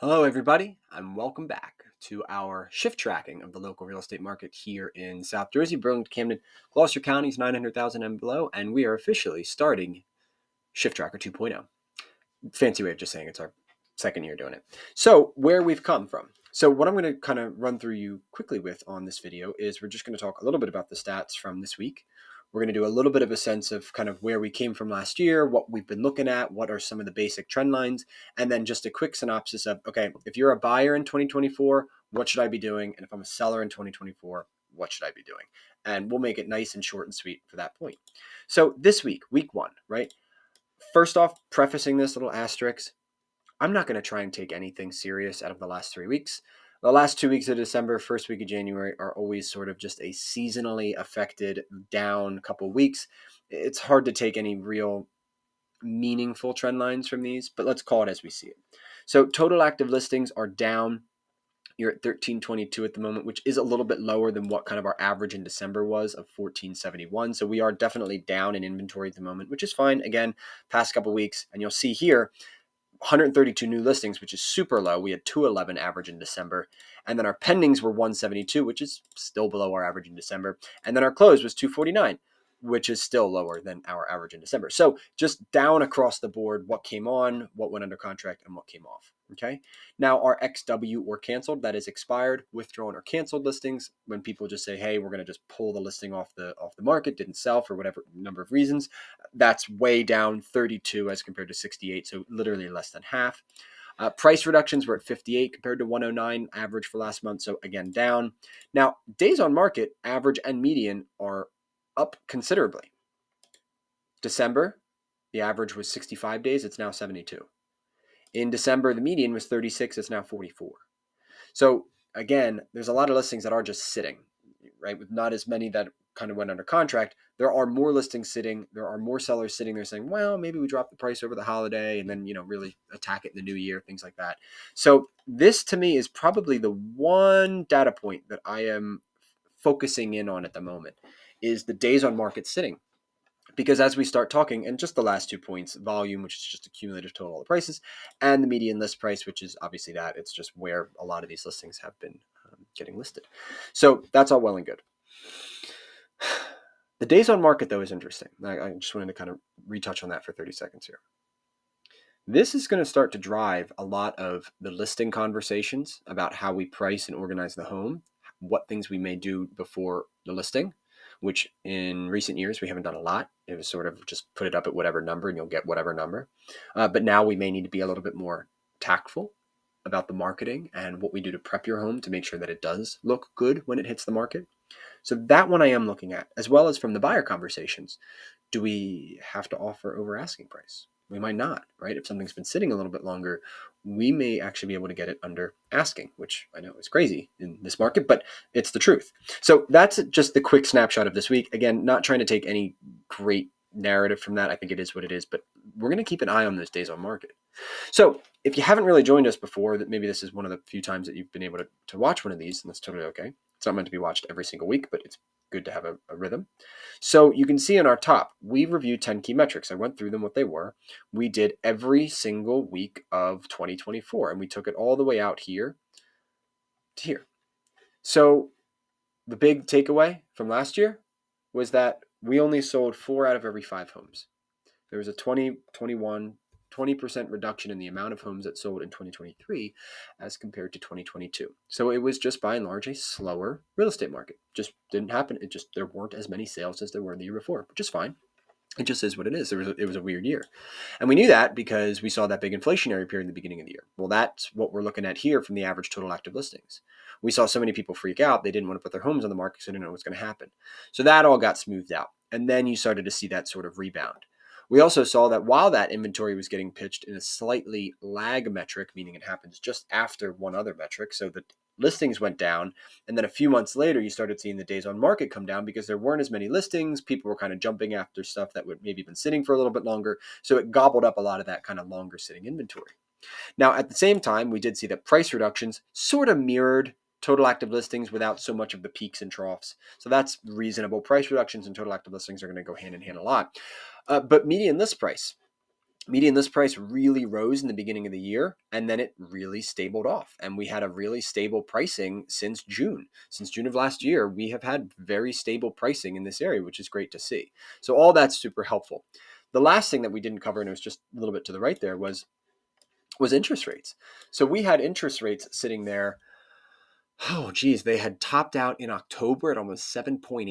Hello, everybody, and welcome back to our shift tracking of the local real estate market here in South Jersey, Burlington, Camden, Gloucester counties, 900,000 and below, and we are officially starting Shift Tracker 2.0. Fancy way of just saying it's our second year doing it. So, where we've come from. So, what I'm going to kind of run through you quickly with on this video is we're just going to talk a little bit about the stats from this week. We're going to do a little bit of a sense of kind of where we came from last year, what we've been looking at, what are some of the basic trend lines, and then just a quick synopsis of, okay, if you're a buyer in 2024, what should I be doing? And if I'm a seller in 2024, what should I be doing? And we'll make it nice and short and sweet for that point. So this week one, right? First off, prefacing this little asterisk, I'm not going to try and take anything serious out of the last 3 weeks. The last 2 weeks of December, first week of January are always sort of just a seasonally affected down couple weeks. It's hard to take any real meaningful trend lines from these, but let's call it as we see it. So total active listings are down. You're at 1322 at the moment, which is a little bit lower than what kind of our average in December was of 1471. So we are definitely down in inventory at the moment, which is fine. Again, past couple weeks, and you'll see here 132 new listings, which is super low. We had 211 average in December. And then our pendings were 172, which is still below our average in December. And then our close was 249, which is still lower than our average in December. So just down across the board, what came on, what went under contract, and what came off. Okay. Now our XW or canceled, that is expired, withdrawn, or canceled listings. When people just say, hey, we're going to just pull the listing off the market, didn't sell for whatever number of reasons, that's way down 32 as compared to 68. So literally less than half. Price reductions were at 58 compared to 109 average for last month. So again, down. Now, days on market, average and median are up considerably. December, the average was 65 days. It's now 72. In December, the median was 36. It's now 44. So again, there's a lot of listings that are just sitting, right? With not as many that kind of went under contract. There are more listings sitting. There are more sellers sitting there saying, well, maybe we drop the price over the holiday and then, really attack it in the new year, things like that. So this to me is probably the one data point that I am focusing in on at the moment is the days on market sitting. Because as we start talking, and just the last 2 points, volume, which is just a cumulative total of all the prices, and the median list price, which is obviously that, it's just where a lot of these listings have been getting listed. So that's all well and good. The days on market, though, is interesting. I just wanted to kind of retouch on that for 30 seconds here. This is going to start to drive a lot of the listing conversations about how we price and organize the home, what things we may do before the listing, which in recent years we haven't done a lot. It was sort of just put it up at whatever number and you'll get whatever number. But now we may need to be a little bit more tactful about the marketing and what we do to prep your home to make sure that it does look good when it hits the market. So that one I am looking at, as well as from the buyer conversations. Do we have to offer over asking price? We might not, right? If something's been sitting a little bit longer, we may actually be able to get it under asking, which I know is crazy in this market, but it's the truth. So that's just the quick snapshot of this week. Again, not trying to take any great narrative from that. I think it is what it is, but we're going to keep an eye on those days on market. So if you haven't really joined us before, that maybe this is one of the few times that you've been able to watch one of these, and that's totally okay. It's not meant to be watched every single week, but it's good to have a rhythm. So you can see in our top, we reviewed 10 key metrics. I went through them, what they were. We did every single week of 2024, and we took it all the way out here to here. So the big takeaway from last year was that we only sold 4 out of every 5 homes. There was a 20% reduction in the amount of homes that sold in 2023 as compared to 2022. So it was just by and large a slower real estate market. Just didn't happen. There weren't as many sales as there were the year before, which is fine. It just is what it is. It was a weird year. And we knew that because we saw that big inflationary period in the beginning of the year. Well, that's what we're looking at here from the average total active listings. We saw so many people freak out. They didn't want to put their homes on the market because they didn't know what's going to happen. So that all got smoothed out. And then you started to see that sort of rebound. We also saw that while that inventory was getting pitched in a slightly lag metric, meaning it happens just after one other metric, so the listings went down, and then a few months later, you started seeing the days on market come down because there weren't as many listings. People were kind of jumping after stuff that would maybe been sitting for a little bit longer, so it gobbled up a lot of that kind of longer sitting inventory. Now, at the same time, we did see that price reductions sort of mirrored total active listings without so much of the peaks and troughs. So that's reasonable. Price reductions and total active listings are going to go hand in hand a lot. But median list price. Median list price really rose in the beginning of the year, and then it really stabled off. And we had a really stable pricing since June. Since June of last year, we have had very stable pricing in this area, which is great to see. So all that's super helpful. The last thing that we didn't cover, and it was just a little bit to the right there, was interest rates. So we had interest rates sitting there. Oh, geez, they had topped out in October at almost 7.8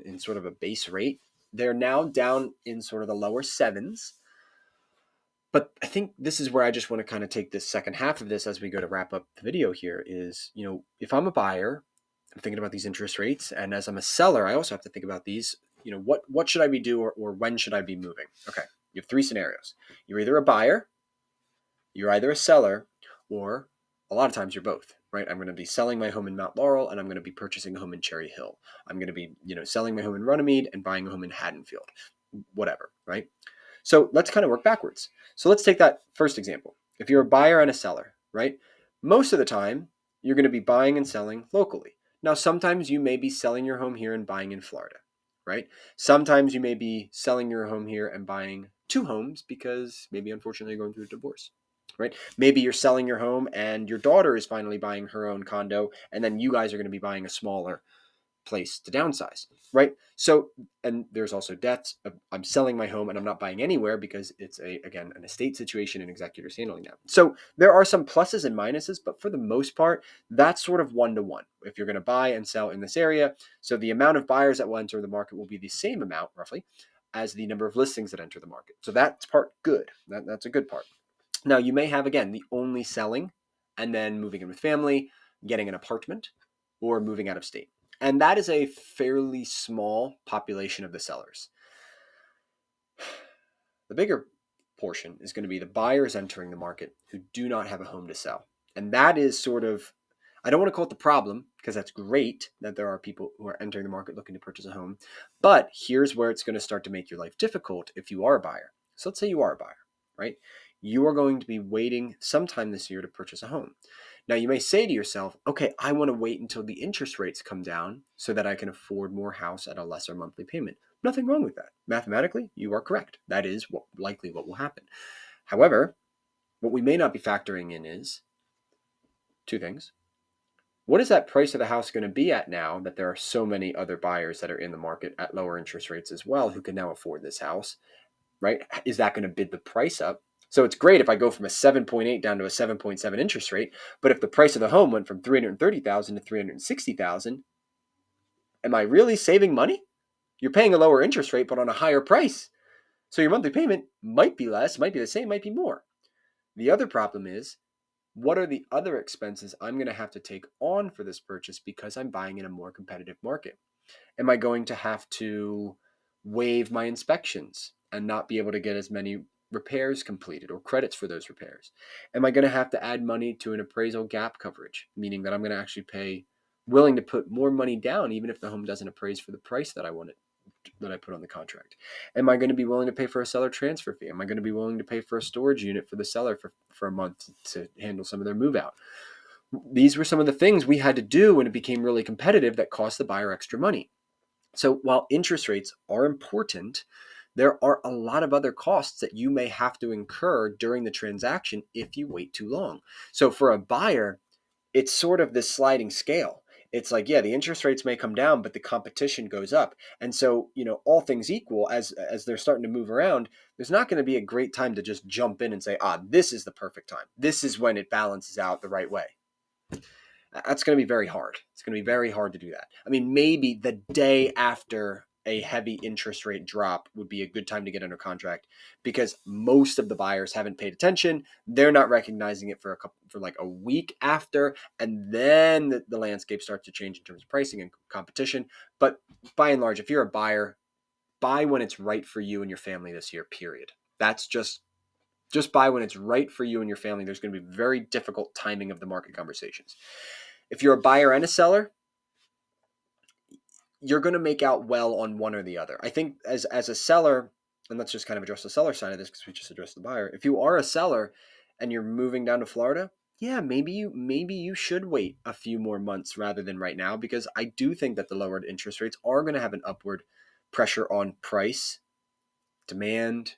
in sort of a base rate. They're now down in sort of the lower sevens. But I think this is where I just want to kind of take this second half of this as we go to wrap up the video here is, if I'm a buyer, I'm thinking about these interest rates. And as I'm a seller, I also have to think about these, what should I be doing or when should I be moving? Okay. You have three scenarios. You're either a buyer, you're either a seller, or a lot of times you're both, right? I'm going to be selling my home in Mount Laurel and I'm going to be purchasing a home in Cherry Hill. I'm going to be, selling my home in Runnymede and buying a home in Haddonfield, whatever, right? So let's kind of work backwards. So let's take that first example. If you're a buyer and a seller, right? Most of the time, you're going to be buying and selling locally. Now, sometimes you may be selling your home here and buying in Florida, right? Sometimes you may be selling your home here and buying two homes because maybe unfortunately you're going through a divorce, right? Maybe you're selling your home and your daughter is finally buying her own condo, and then you guys are going to be buying a smaller place to downsize, right? So, and there's also debts. I'm selling my home and I'm not buying anywhere because it's again, an estate situation and executors handling that. So there are some pluses and minuses, but for the most part, that's sort of one-to-one. If you're going to buy and sell in this area, so the amount of buyers that will enter the market will be the same amount roughly as the number of listings that enter the market. So that's part good. That's a good part. Now you may have, again, the only selling and then moving in with family, getting an apartment, or moving out of state. And that is a fairly small population of the sellers. The bigger portion is going to be the buyers entering the market who do not have a home to sell. And that is sort of, I don't want to call it the problem because that's great that there are people who are entering the market looking to purchase a home. But here's where it's going to start to make your life difficult if you are a buyer. So let's say you are a buyer, right? You are going to be waiting sometime this year to purchase a home. Now, you may say to yourself, okay, I want to wait until the interest rates come down so that I can afford more house at a lesser monthly payment. Nothing wrong with that. Mathematically, you are correct. That is likely what will happen. However, what we may not be factoring in is two things. What is that price of the house going to be at now that there are so many other buyers that are in the market at lower interest rates as well who can now afford this house, right? Is that going to bid the price up? So it's great if I go from a 7.8 down to a 7.7 interest rate, but if the price of the home went from 330,000 to 360,000, am I really saving money? You're paying a lower interest rate but on a higher price. So your monthly payment might be less, might be the same, might be more. The other problem is, what are the other expenses I'm going to have to take on for this purchase because I'm buying in a more competitive market? Am I going to have to waive my inspections and not be able to get as many repairs completed or credits for those repairs? Am I going to have to add money to an appraisal gap coverage, meaning that I'm going to actually willing to put more money down even if the home doesn't appraise for the price that I wanted, that I put on the contract? Am I going to be willing to pay for a seller transfer fee? Am I going to be willing to pay for a storage unit for the seller for a month to handle some of their move out? These were some of the things we had to do when it became really competitive that cost the buyer extra money. So while interest rates are important, there are a lot of other costs that you may have to incur during the transaction if you wait too long. So for a buyer, it's sort of this sliding scale. It's like, yeah, the interest rates may come down, but the competition goes up. And so, all things equal, as they're starting to move around, there's not going to be a great time to just jump in and say, this is the perfect time. This is when it balances out the right way. That's going to be very hard. It's going to be very hard to do that. I mean, maybe the day after a heavy interest rate drop would be a good time to get under contract because most of the buyers haven't paid attention. They're not recognizing it for like a week after, and then the landscape starts to change in terms of pricing and competition. But by and large, if you're a buyer, buy when it's right for you and your family this year, period. That's just buy when it's right for you and your family. There's going to be very difficult timing of the market conversations. If you're a buyer and a seller, you're going to make out well on one or the other. I think as a seller, and let's just kind of address the seller side of this because we just addressed the buyer. If you are a seller and you're moving down to Florida, yeah, maybe you should wait a few more months rather than right now, because I do think that the lowered interest rates are going to have an upward pressure on price, demand,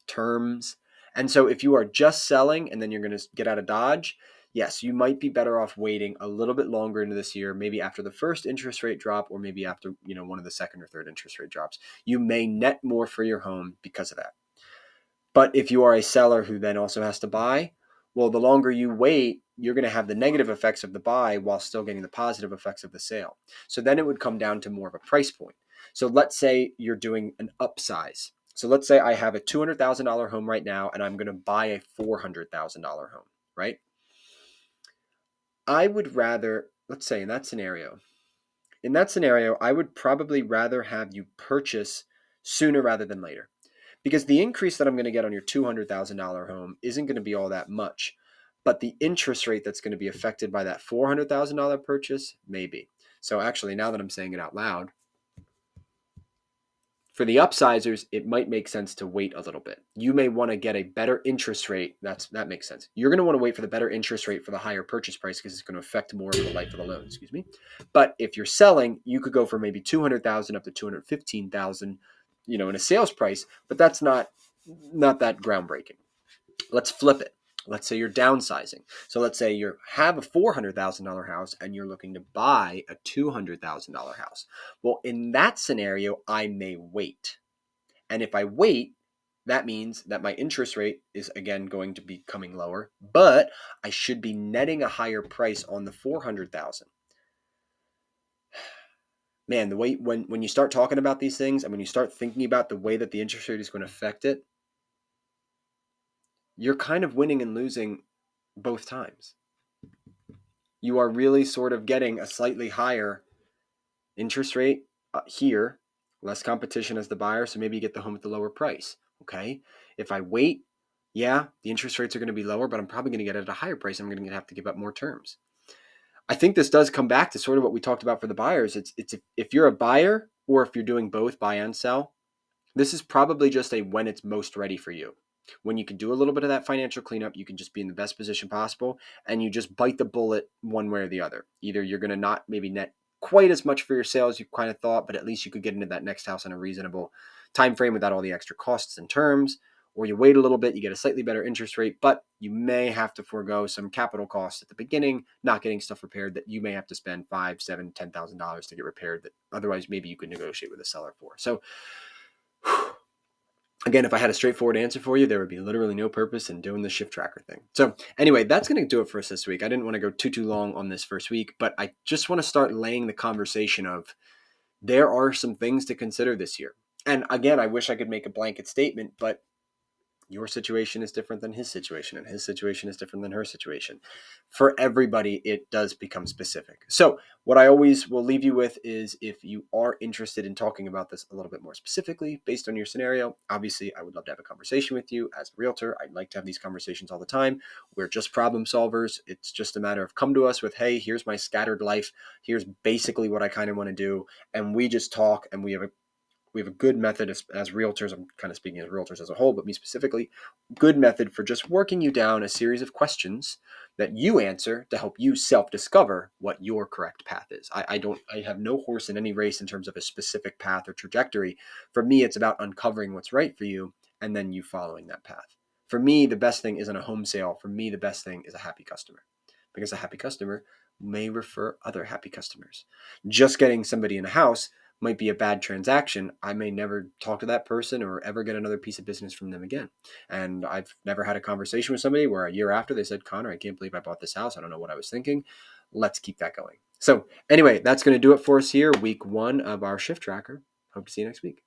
terms, And so if you are just selling and then you're going to get out of Dodge, yes, you might be better off waiting a little bit longer into this year, maybe after the first interest rate drop, or maybe after, one of the second or third interest rate drops. You may net more for your home because of that. But if you are a seller who then also has to buy, well, the longer you wait, you're going to have the negative effects of the buy while still getting the positive effects of the sale. So then it would come down to more of a price point. So let's say you're doing an upsize. So let's say I have a $200,000 home right now and I'm going to buy a $400,000 home, right? I would rather, let's say in that scenario, I would probably rather have you purchase sooner rather than later. Because the increase that I'm going to get on your $200,000 home isn't going to be all that much, but the interest rate that's going to be affected by that $400,000 purchase may be. So actually, now that I'm saying it out loud, for the upsizers, it might make sense to wait a little bit. You may want to get a better interest rate. That makes sense. You're going to want to wait for the better interest rate for the higher purchase price because it's going to affect more of the life of the loan. But if you're selling, you could go from maybe $200,000 up to $215,000, in a sales price. But that's not that groundbreaking. Let's flip it. Let's say you're downsizing. So let's say you have a $400,000 house and you're looking to buy a $200,000 house. Well, in that scenario, I may wait. And if I wait, that means that my interest rate is again going to be coming lower, but I should be netting a higher price on the $400,000. Man, the way when you start talking about these things and when you start thinking about the way that the interest rate is going to affect it, you're kind of winning and losing both times. You are really sort of getting a slightly higher interest rate here, less competition as the buyer, so maybe you get the home at the lower price. Okay, if I wait, yeah, the interest rates are going to be lower, but I'm probably going to get it at a higher price. I'm going to have to give up more terms. I think this does come back to sort of what we talked about for the buyers. It's if you're a buyer or if you're doing both, buy and sell, this is probably just a when it's most ready for you. When you can do a little bit of that financial cleanup, you can just be in the best position possible and you just bite the bullet one way or the other. Either you're going to not maybe net quite as much for your sales you kind of thought, but at least you could get into that next house on a reasonable time frame without all the extra costs and terms, or you wait a little bit, you get a slightly better interest rate, but you may have to forego some capital costs at the beginning, not getting stuff repaired that you may have to spend $5,000, $7,000, $10,000 to get repaired that otherwise maybe you could negotiate with a seller for. So again, if I had a straightforward answer for you, there would be literally no purpose in doing the shift tracker thing. So anyway, that's going to do it for us this week. I didn't want to go too long on this first week, but I just want to start laying the conversation of there are some things to consider this year. And again, I wish I could make a blanket statement, but your situation is different than his situation, and his situation is different than her situation. For everybody, it does become specific. So what I always will leave you with is if you are interested in talking about this a little bit more specifically based on your scenario, obviously I would love to have a conversation with you as a realtor. I'd like to have these conversations all the time. We're just problem solvers. It's just a matter of come to us with, hey, here's my scattered life. Here's basically what I kind of want to do. And we just talk and we have a good method as realtors. I'm kind of speaking as realtors as a whole, but me specifically, good method for just working you down a series of questions that you answer to help you self-discover what your correct path is. I have no horse in any race in terms of a specific path or trajectory. For me, it's about uncovering what's right for you and then you following that path. For me, the best thing isn't a home sale. For me, the best thing is a happy customer, because a happy customer may refer other happy customers. Just getting somebody in a house might be a bad transaction. I may never talk to that person or ever get another piece of business from them again. And I've never had a conversation with somebody where a year after they said, Connor, I can't believe I bought this house. I don't know what I was thinking. Let's keep that going. So anyway, that's going to do it for us here. Week 1 of our shift tracker. Hope to see you next week.